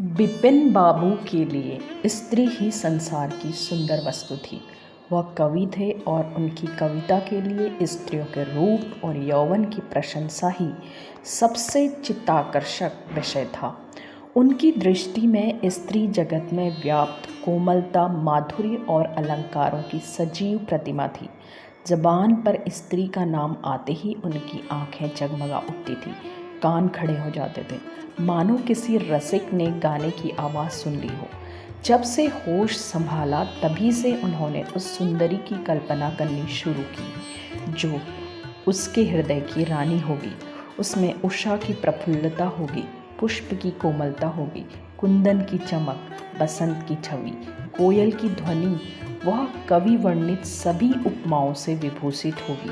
बिपिन बाबू के लिए स्त्री ही संसार की सुंदर वस्तु थी। वह कवि थे और उनकी कविता के लिए स्त्रियों के रूप और यौवन की प्रशंसा ही सबसे चित्ताकर्षक विषय था। उनकी दृष्टि में स्त्री जगत में व्याप्त कोमलता, माधुर्य और अलंकारों की सजीव प्रतिमा थी। जबान पर स्त्री का नाम आते ही उनकी आंखें जगमगा उठती थी, कान खड़े हो जाते थे, मानो किसी रसिक ने गाने की आवाज़ सुन ली हो। जब से होश संभाला तभी से उन्होंने उस सुंदरी की कल्पना करनी शुरू की जो उसके हृदय की रानी होगी। उसमें उषा की प्रफुल्लता होगी, पुष्प की कोमलता होगी, कुंदन की चमक, बसंत की छवि, कोयल की ध्वनि। वह कवि वर्णित सभी उपमाओं से विभूषित होगी।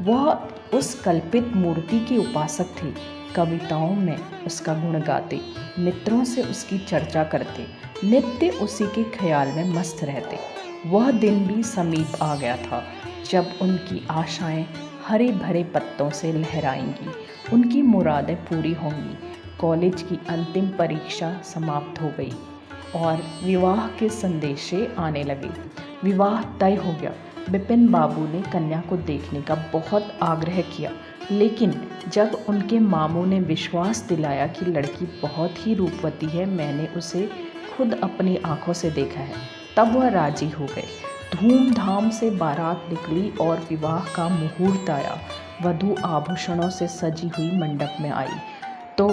वह उस कल्पित मूर्ति के उपासक थे। कविताओं में उसका गुण गाते, मित्रों से उसकी चर्चा करते, नित्य उसी के ख्याल में मस्त रहते। वह दिन भी समीप आ गया था जब उनकी आशाएं हरे भरे पत्तों से लहराएंगी, उनकी मुरादें पूरी होंगी। कॉलेज की अंतिम परीक्षा समाप्त हो गई और विवाह के संदेशे आने लगे। विवाह तय हो गया। बिपिन बाबू ने कन्या को देखने का बहुत आग्रह किया, लेकिन जब उनके मामू ने विश्वास दिलाया कि लड़की बहुत ही रूपवती है, मैंने उसे खुद अपनी आंखों से देखा है, तब वह राजी हो गए। धूमधाम से बारात निकली और विवाह का मुहूर्त आया। वधू आभूषणों से सजी हुई मंडप में आई तो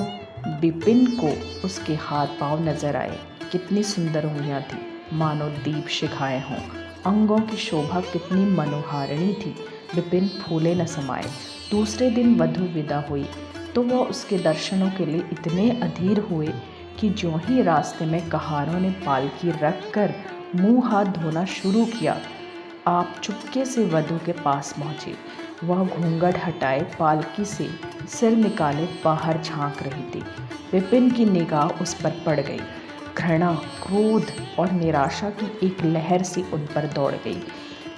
बिपिन को उसके हाथ पांव नजर आए। कितनी सुंदर उंगलियां थी, मानो दीप शिखाएं हों। अंगों की शोभा कितनी मनोहारिणी थी, बिपिन फूले न समाये। दूसरे दिन वधू विदा हुई तो वह उसके दर्शनों के लिए इतने अधीर हुए कि ज्यों ही रास्ते में कहारों ने पालकी रखकर मुंह हाथ धोना शुरू किया, आप चुपके से वधू के पास पहुंचे। वह घूंघट हटाए पालकी से सिर निकाले बाहर झांक रही थी। विपिन की निगाह उस पर पड़ गई। घृणा, क्रोध और निराशा की एक लहर सी उन पर दौड़ गई।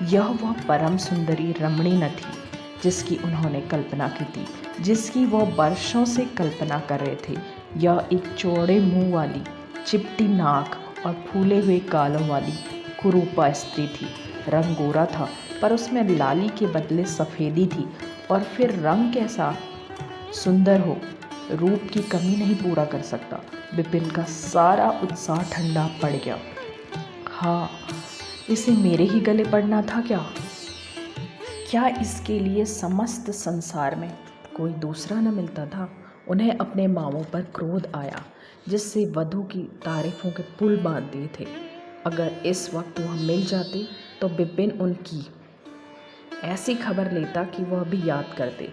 यह वह परम सुंदरी रमणी न थी जिसकी उन्होंने कल्पना की थी, जिसकी वह वर्षों से कल्पना कर रहे थे। यह एक चौड़े मुंह वाली, चिपटी नाक और फूले हुए गालों वाली कुरूपा स्त्री थी। रंग गोरा था पर उसमें लाली के बदले सफ़ेदी थी। और फिर रंग कैसा सुंदर हो, रूप की कमी नहीं पूरा कर सकता। बिपिन का सारा उत्साह ठंडा पड़ गया। हाँ, इसे मेरे ही गले पड़ना था क्या? क्या इसके लिए समस्त संसार में कोई दूसरा न मिलता था? उन्हें अपने मामों पर क्रोध आया, जिससे वधू की तारीफों के पुल बांध दिए थे। अगर इस वक्त वह मिल जाते तो बिपिन उनकी ऐसी खबर लेता कि वह भी याद करते।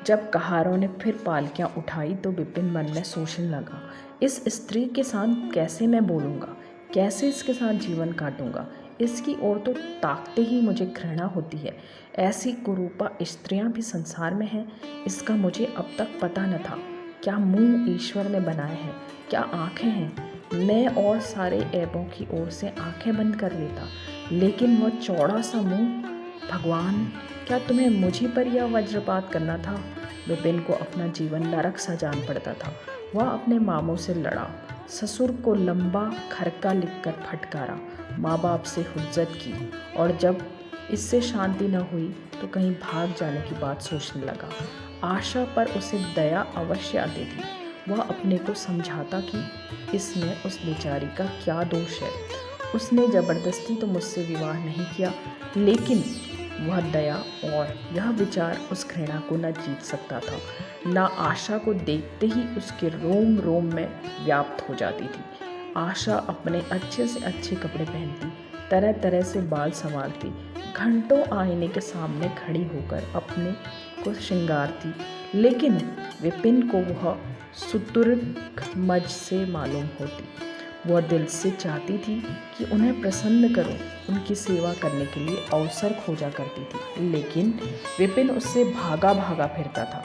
जब कहारों ने फिर पालकियां उठाई तो बिपिन मन में सोचने लगा, इस स्त्री के साथ कैसे मैं बोलूँगा, कैसे इसके साथ जीवन काटूंगा। इसकी ओर तो ताकते ही मुझे घृणा होती है। ऐसी कुरूपा स्त्रियां भी संसार में हैं, इसका मुझे अब तक पता न था। क्या मुंह ईश्वर ने बनाए हैं, क्या आंखें हैं। मैं और सारे ऐबों की ओर से आंखें बंद कर लेता, लेकिन वह चौड़ा सा मुंह। भगवान, क्या तुम्हें मुझी पर यह वज्रपात करना था? विपिन को अपना जीवन नरक सा जान पड़ता था। वह अपने मामों से लड़ा, ससुर को लंबा खरका लिखकर फटकारा, माँ बाप से हुज्जत की, और जब इससे शांति न हुई तो कहीं भाग जाने की बात सोचने लगा। आशा पर उसे दया अवश्य आती थी। वह अपने को समझाता कि इसमें उस बेचारी का क्या दोष है। उसने ज़बरदस्ती तो मुझसे विवाह नहीं किया, लेकिन वह दया और यह विचार उस घृणा को न जीत सकता था। ना आशा को देखते ही उसके रोम रोम में व्याप्त हो जाती थी। आशा अपने अच्छे से अच्छे कपड़े पहनती, तरह तरह से बाल संवारती, घंटों आईने के सामने खड़ी होकर अपने को श्रृंगारती, लेकिन विपिन को वह सुतुर्क मज से मालूम होती। वह दिल से चाहती थी कि उन्हें प्रसन्न करूं, उनकी सेवा करने के लिए अवसर खोजा करती थी, लेकिन विपिन उससे भागा भागा फिरता था।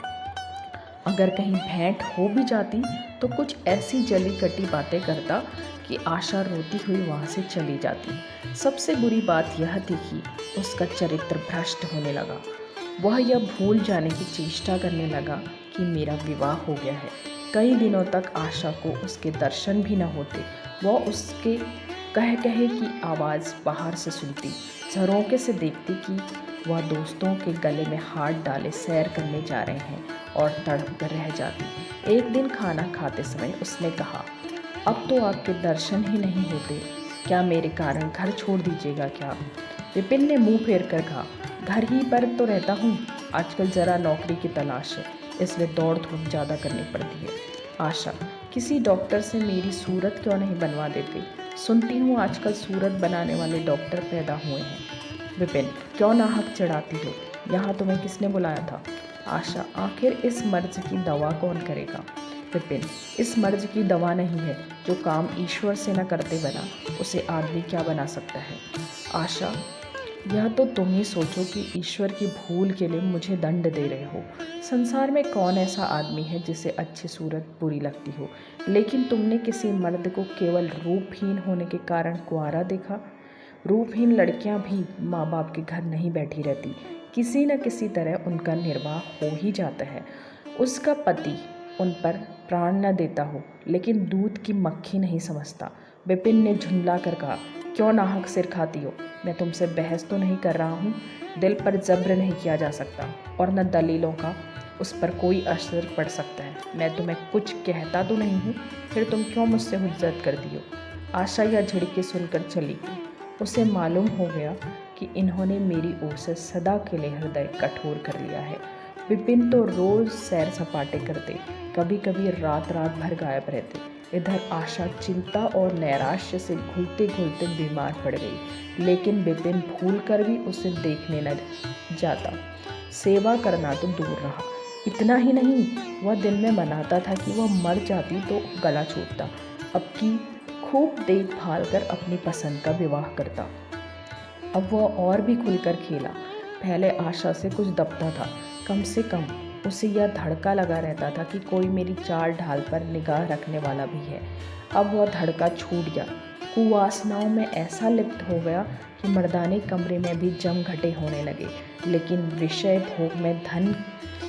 अगर कहीं भेंट हो भी जाती तो कुछ ऐसी जली कटी बातें करता कि आशा रोती हुई वहाँ से चली जाती। सबसे बुरी बात यह थी कि उसका चरित्र भ्रष्ट होने लगा। वह यह भूल जाने की चेष्टा करने लगा कि मेरा विवाह हो गया है। कई दिनों तक आशा को उसके दर्शन भी न होते। वह उसके कह की आवाज़ बाहर से सुनती, झरोखे से देखती कि वह दोस्तों के गले में हाथ डाले सैर करने जा रहे हैं और तड़प कर रह जाती। एक दिन खाना खाते समय उसने कहा, अब तो आपके दर्शन ही नहीं होते, क्या मेरे कारण घर छोड़ दीजिएगा क्या? विपिन ने मुंह फेर कर कहा, घर ही पर तो रहता हूँ, आजकल ज़रा नौकरी की तलाश है, इसलिए दौड़ धूप ज़्यादा करनी पड़ती है। आशा, किसी डॉक्टर से मेरी सूरत क्यों नहीं बनवा देते? सुनती हूँ आजकल सूरत बनाने वाले डॉक्टर पैदा हुए हैं। विपिन, क्यों नाहक चढ़ाती हो? यहाँ तुम्हें किसने बुलाया था? आशा, आखिर इस मर्ज की दवा कौन करेगा? विपिन, इस मर्ज की दवा नहीं है, जो काम ईश्वर से न करते बना उसे आदमी क्या बना सकता है? आशा, यह तो तुम ही सोचो कि ईश्वर की भूल के लिए मुझे दंड दे रहे हो। संसार में कौन ऐसा आदमी है जिसे अच्छी सूरत बुरी लगती हो, लेकिन तुमने किसी मर्द को केवल रूपहीन होने के कारण कुंवारा देखा। रूपहीन लड़कियां भी माँ बाप के घर नहीं बैठी रहती, किसी न किसी तरह उनका निर्वाह हो ही जाता है। उसका पति उन पर प्राण न देता हो, लेकिन दूध की मक्खी नहीं समझता। विपिन ने झुंझला कर कहा, क्यों नाहक सिर खाती हो? मैं तुमसे बहस तो नहीं कर रहा हूँ। दिल पर जब्र नहीं किया जा सकता और न दलीलों का उस पर कोई असर पड़ सकता है। मैं तुम्हें कुछ कहता तो नहीं हूँ, फिर तुम क्यों मुझसे हुज्जत करती हो? आशा यह झिड़के सुनकर चली गई। उसे मालूम हो गया कि इन्होंने मेरी ओर से सदा के लिए हृदय कठोर कर लिया है। विपिन तो रोज़ सैर सपाटे करते, कभी कभी रात रात भर गायब रहते। इधर आशा चिंता और नैराश्य से घुलते घुलते बीमार पड़ गई, लेकिन विपिन भूल कर भी उसे देखने न जाता। सेवा करना तो दूर रहा, इतना ही नहीं, वह दिन में मनाता था कि वह मर जाती तो गला छूटता, अब की खूब देखभाल कर अपनी पसंद का विवाह करता। अब वह और भी खुलकर खेला। पहले आशा से कुछ दबता था, कम से कम उसे यह धड़का लगा रहता था कि कोई मेरी चाल ढाल पर निगाह रखने वाला भी है। अब वह धड़का छूट गया, कुवासनाओं में ऐसा लिप्त हो गया कि मर्दाने कमरे में भी जम घटे होने लगे। लेकिन विषय भोग में धन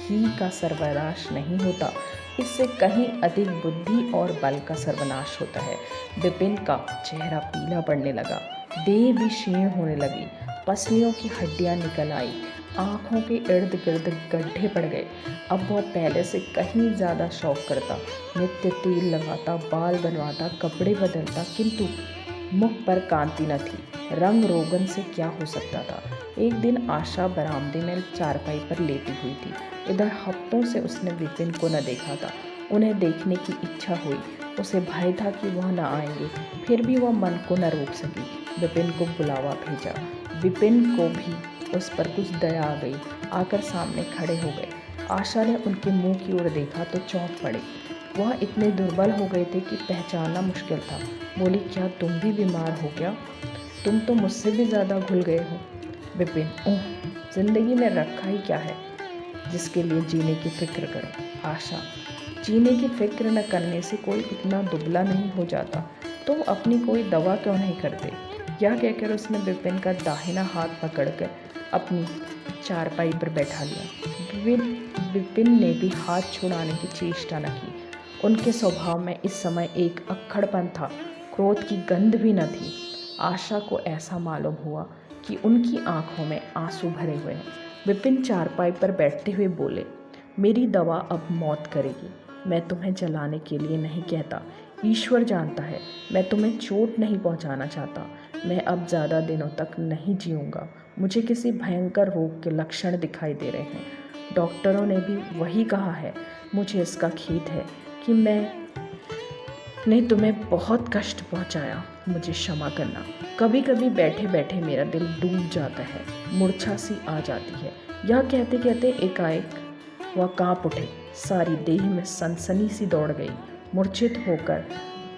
ही का सर्वनाश नहीं होता, इससे कहीं अधिक बुद्धि और बल का सर्वनाश होता है। विपिन का चेहरा पीला पड़ने लगा, देह भी क्षीण होने लगी, पसलियों की हड्डियां निकल आई, आँखों के इर्द गिर्द गड्ढे पड़ गए। अब वह पहले से कहीं ज़्यादा शौक करता, नित्य तेल लगाता, बाल बनवाता, कपड़े बदलता, किंतु मुख पर कांति न थी। रंग रोगन से क्या हो सकता था? एक दिन आशा बरामदे में चारपाई पर लेटी हुई थी। इधर हफ्तों से उसने विपिन को न देखा था। उन्हें देखने की इच्छा हुई, उसे भय था कि वह न आएंगे, फिर भी वह मन को न रोक सकी। विपिन को बुलावा भेजा। विपिन को भी उस पर कुछ दया आ गई, आकर सामने खड़े हो गए। आशा ने उनके मुंह की ओर देखा तो चौंक पड़े। वह इतने दुर्बल हो गए थे कि पहचानना मुश्किल था। बोली, क्या तुम भी बीमार हो क्या? तुम तो मुझसे भी ज़्यादा घुल गए हो। विपिन, ओह, जिंदगी में रखा ही क्या है जिसके लिए जीने की फिक्र करो? आशा, जीने की फिक्र न करने से कोई इतना दुबला नहीं हो जाता। तुम अपनी कोई दवा क्यों नहीं करते? यह कहकर उसने विपिन का दाहिना हाथ पकड़कर अपनी चारपाई पर बैठा लिया। विपिन ने भी हाथ छुड़ाने की चेष्टा न की। उनके स्वभाव में इस समय एक अक्खड़पन था, क्रोध की गंध भी न थी। आशा को ऐसा मालूम हुआ कि उनकी आंखों में आंसू भरे हुए हैं। विपिन चारपाई पर बैठते हुए बोले, मेरी दवा अब मौत करेगी। मैं तुम्हें जलाने के लिए नहीं कहता, ईश्वर जानता है, मैं तुम्हें चोट नहीं पहुंचाना चाहता। मैं अब ज़्यादा दिनों तक नहीं जीऊँगा। मुझे किसी भयंकर रोग के लक्षण दिखाई दे रहे हैं। डॉक्टरों ने भी वही कहा है। मुझे इसका खेद है कि मैंने तुम्हें बहुत कष्ट पहुंचाया, मुझे क्षमा करना। कभी कभी बैठे बैठे मेरा दिल डूब जाता है, मूर्छा सी आ जाती है। यह कहते कहते एकाएक वह काँप उठे, सारी देह में सनसनी सी दौड़ गई। मूर्छित होकर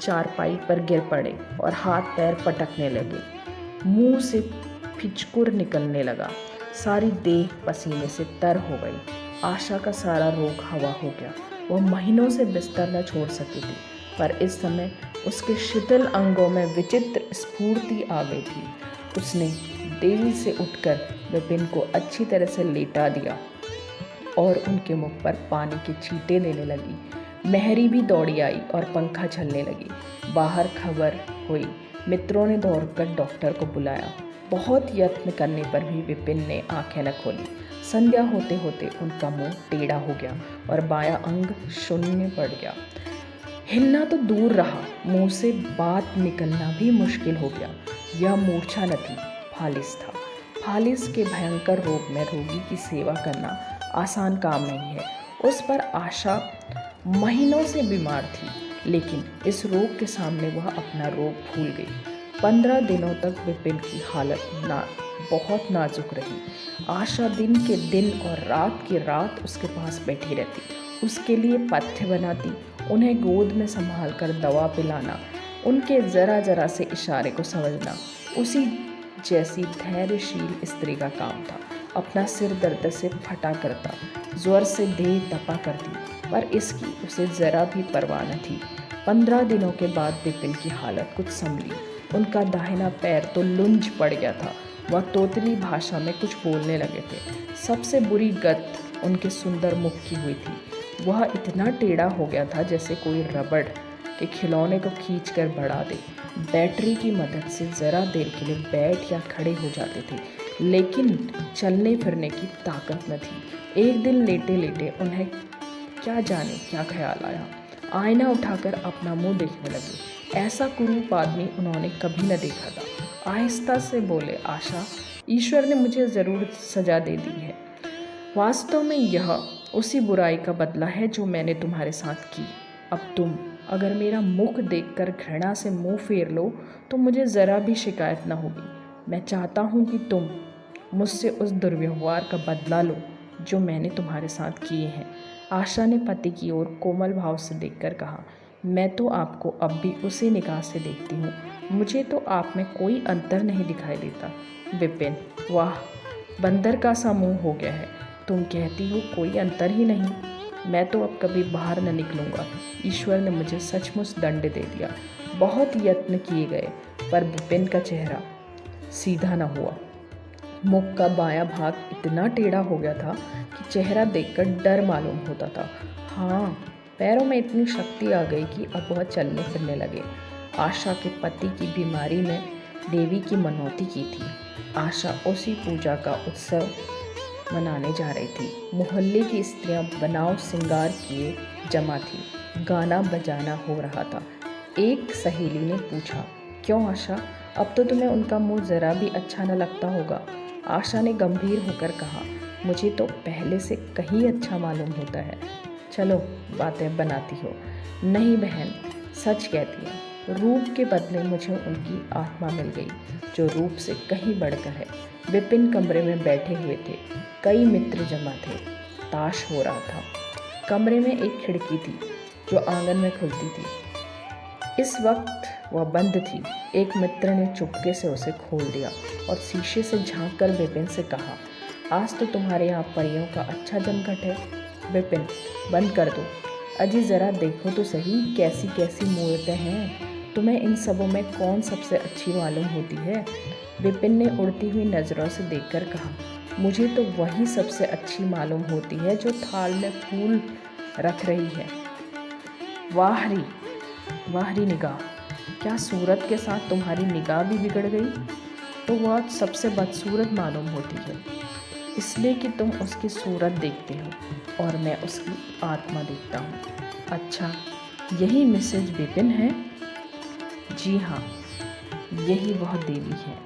चारपाई पर गिर पड़े और हाथ पैर पटकने लगे। मुंह से फिचकुर निकलने लगा, सारी देह पसीने से तर हो गई। आशा का सारा रोग हवा हो गया। वह महीनों से बिस्तर न छोड़ सकी थी, पर इस समय उसके शिथिल अंगों में विचित्र स्फूर्ति आ गई थी। उसने देरी से उठकर विपिन को अच्छी तरह से लेटा दिया और उनके मुख पर पानी के छींटे देने लगी। मेहरी भी दौड़ी आई और पंखा झलने लगी। बाहर खबर हुई। मित्रों ने दौड़कर डॉक्टर को बुलाया। बहुत यत्न करने पर भी विपिन ने आंखें न खोली। संध्या होते होते उनका मुंह टेढ़ा हो गया और बायां अंग शून्य पड़ गया। हिलना तो दूर रहा, मुंह से बात निकलना भी मुश्किल हो गया। यह मूर्छा न थी, फालिस था। फालिस के भयंकर रोग में रोगी की सेवा करना आसान काम नहीं है। उस पर आशा महीनों से बीमार थी, लेकिन इस रोग के सामने वह अपना रोग भूल गई। 15 दिनों तक विपिन की हालत बहुत नाजुक रही। आशा दिन के दिन और रात की रात उसके पास बैठी रहती, उसके लिए पथ्य बनाती, उन्हें गोद में संभाल कर दवा पिलाना, उनके ज़रा ज़रा से इशारे को समझना उसी जैसी धैर्यशील स्त्री का काम था। अपना सिर दर्द से फटा करता, ज्वर से देह तपा करती, पर इसकी उसे ज़रा भी परवाह न थी। 15 दिनों के बाद विपिन की हालत कुछ संभली। उनका दाहिना पैर तो लुंज पड़ गया था। वह तोतली भाषा में कुछ बोलने लगे थे। सबसे बुरी गत उनके सुंदर मुख की हुई थी। वह इतना टेढ़ा हो गया था जैसे कोई रबड़ के खिलौने को खींचकर बढ़ा दे। बैटरी की मदद से ज़रा देर के लिए बैठ या खड़े हो जाते थे, लेकिन चलने फिरने की ताकत न थी। एक दिन लेटे लेटे उन्हें क्या जाने क्या ख्याल आया। आईना उठाकर अपना मुंह देखने लगे। ऐसा कुरूप आदमी उन्होंने कभी न देखा था। आहिस्ता से बोले, आशा, ईश्वर ने मुझे ज़रूर सज़ा दे दी है। वास्तव में यह उसी बुराई का बदला है जो मैंने तुम्हारे साथ की। अब तुम अगर मेरा मुख देखकर घृणा से मुंह फेर लो तो मुझे ज़रा भी शिकायत न होगी। मैं चाहता हूँ कि तुम मुझसे उस दुर्व्यवहार का बदला लो जो मैंने तुम्हारे साथ किए हैं। आशा ने पति की ओर कोमल भाव से देखकर कहा, मैं तो आपको अब भी उसी निगाह से देखती हूँ। मुझे तो आप में कोई अंतर नहीं दिखाई देता। विपिन, वाह, बंदर का सा मुंह हो गया है। तुम कहती हो कोई अंतर ही नहीं। मैं तो अब कभी बाहर न निकलूँगा। ईश्वर ने मुझे सचमुच दंड दे दिया। बहुत यत्न किए गए, पर विपिन का चेहरा सीधा न हुआ। मुख का बायां भाग इतना टेढ़ा हो गया था कि चेहरा देखकर डर मालूम होता था। हाँ, पैरों में इतनी शक्ति आ गई कि अब वह चलने फिरने लगे। आशा के पति की बीमारी में देवी की मनौती की थी। आशा उसी पूजा का उत्सव मनाने जा रही थी। मोहल्ले की स्त्रियां बनाव श्रृंगार किए जमा थी। गाना बजाना हो रहा था। एक सहेली ने पूछा, क्यों आशा, अब तो तुम्हें उनका मुंह ज़रा भी अच्छा न लगता होगा। आशा ने गंभीर होकर कहा, मुझे तो पहले से कहीं अच्छा मालूम होता है। चलो बातें बनाती हो। नहीं बहन, सच कहती है। रूप के बदले मुझे उनकी आत्मा मिल गई, जो रूप से कहीं बढ़कर है। विपिन कमरे में बैठे हुए थे। कई मित्र जमा थे। ताश हो रहा था। कमरे में एक खिड़की थी जो आंगन में खुलती थी। इस वक्त वह बंद थी। एक मित्र ने चुपके से उसे खोल दिया और शीशे से झांककर विपिन से कहा, आज तो तुम्हारे यहाँ परियों का अच्छा जमघट है। विपिन, बंद कर दो। अजी ज़रा देखो तो सही कैसी कैसी मूर्तें हैं। तुम्हें इन सबों में कौन सबसे अच्छी मालूम होती है। विपिन ने उड़ती हुई नज़रों से देखकर कहा, मुझे तो वही सबसे अच्छी मालूम होती है जो थाल में फूल रख रही है। वाहरी वाहरी निगाह, क्या सूरत के साथ तुम्हारी निगाह भी बिगड़ गई? तो वह सबसे बदसूरत मालूम होती है, इसलिए कि तुम उसकी सूरत देखते हो और मैं उसकी आत्मा देखता हूँ। अच्छा, यही मिसेज विपिन है? जी हाँ, यही वह देवी है।